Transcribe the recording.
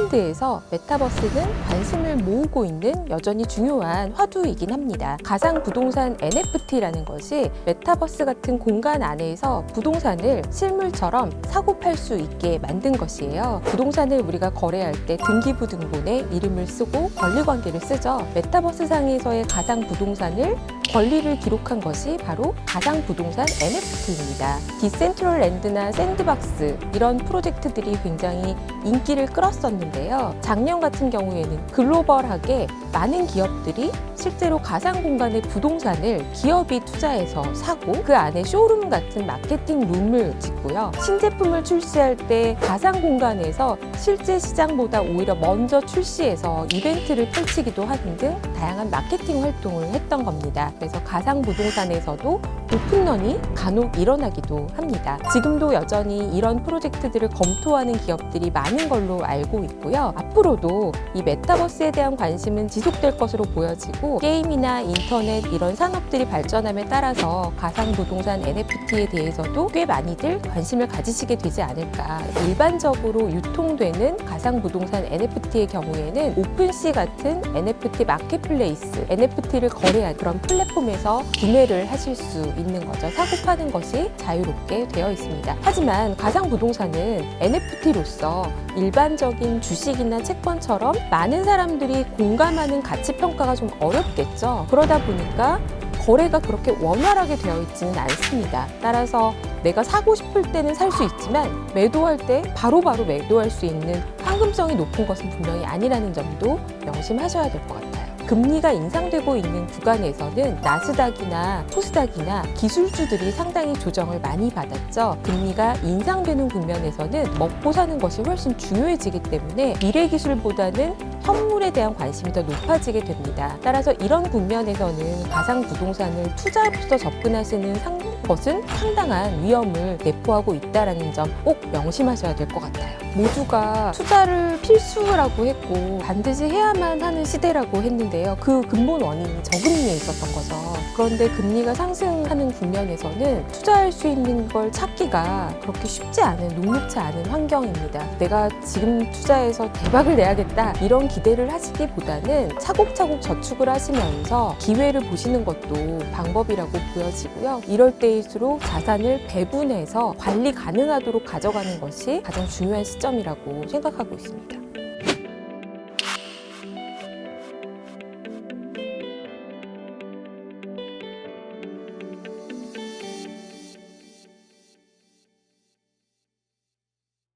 트렌드에서 메타버스는 관심을 모으고 있는 여전히 중요한 화두이긴 합니다. 가상부동산 NFT라는 것이 메타버스 같은 공간 안에서 부동산을 실물처럼 사고 팔 수 있게 만든 것이에요. 부동산을 우리가 거래할 때 등기부등본에 이름을 쓰고 권리관계를 쓰죠. 메타버스 상에서의 가상부동산을 권리를 기록한 것이 바로 가상부동산 NFT입니다. 디센트럴랜드나 샌드박스 이런 프로젝트들이 굉장히 인기를 끌었었는데요. 작년 같은 경우에는 글로벌하게 많은 기업들이 실제로 가상 공간의 부동산을 기업이 투자해서 사고 그 안에 쇼룸 같은 마케팅 룸을 짓고요. 신제품을 출시할 때 가상 공간에서 실제 시장보다 오히려 먼저 출시해서 이벤트를 펼치기도 하는 등 다양한 마케팅 활동을 했던 겁니다. 그래서 가상 부동산에서도 오픈런이 간혹 일어나기도 합니다. 지금도 여전히 이런 프로젝트들을 검토하는 기업들이 많은 걸로 알고 있고요. 앞으로도 이 메타버스에 대한 관심은 지속될 것으로 보여지고 게임이나 인터넷 이런 산업들이 발전함에 따라서 가상 부동산 NFT에 대해서도 꽤 많이들 관심을 가지시게 되지 않을까. 일반적으로 유통되는 가상 부동산 NFT의 경우에는 오픈시 같은 NFT 마켓플레이스, NFT를 거래한 그런 플랫폼에서 구매를 하실 수 있는 거죠. 사고 파는 것이 자유롭게 되어 있습니다. 하지만 가상 부동산은 NFT로서 일반적인 주식이나 채권처럼 많은 사람들이 공감하는 가치 평가가 좀 어렵겠죠. 그러다 보니까 거래가 그렇게 원활하게 되어 있지는 않습니다. 따라서 내가 사고 싶을 때는 살 수 있지만 매도할 때 바로바로 매도할 수 있는 황금성이 높은 것은 분명히 아니라는 점도 명심하셔야 될 것 같아요. 금리가 인상되고 있는 구간에서는 나스닥이나 코스닥이나 기술주들이 상당히 조정을 많이 받았죠. 금리가 인상되는 국면에서는 먹고 사는 것이 훨씬 중요해지기 때문에 미래기술보다는 현물에 대한 관심이 더 높아지게 됩니다. 따라서 이런 국면에서는 가상 부동산을 투자로서 접근하시는 것은 상당한 위험을 내포하고 있다는 점 꼭 명심하셔야 될 것 같아요. 모두가 투자를 필수라고 했고 반드시 해야만 하는 시대라고 했는데요. 그 근본 원인이 저금리에 있었던 거죠. 그런데 금리가 상승하는 국면에서는 투자할 수 있는 걸 찾기가 그렇게 쉽지 않은, 녹록치 않은 환경입니다. 내가 지금 투자해서 대박을 내야겠다 이런 기대를 하시기보다는 차곡차곡 저축을 하시면서 기회를 보시는 것도 방법이라고 보여지고요. 이럴 때일수록 자산을 배분해서 관리 가능하도록 가져가는 것이 가장 중요한 시점이라고 생각하고 있습니다.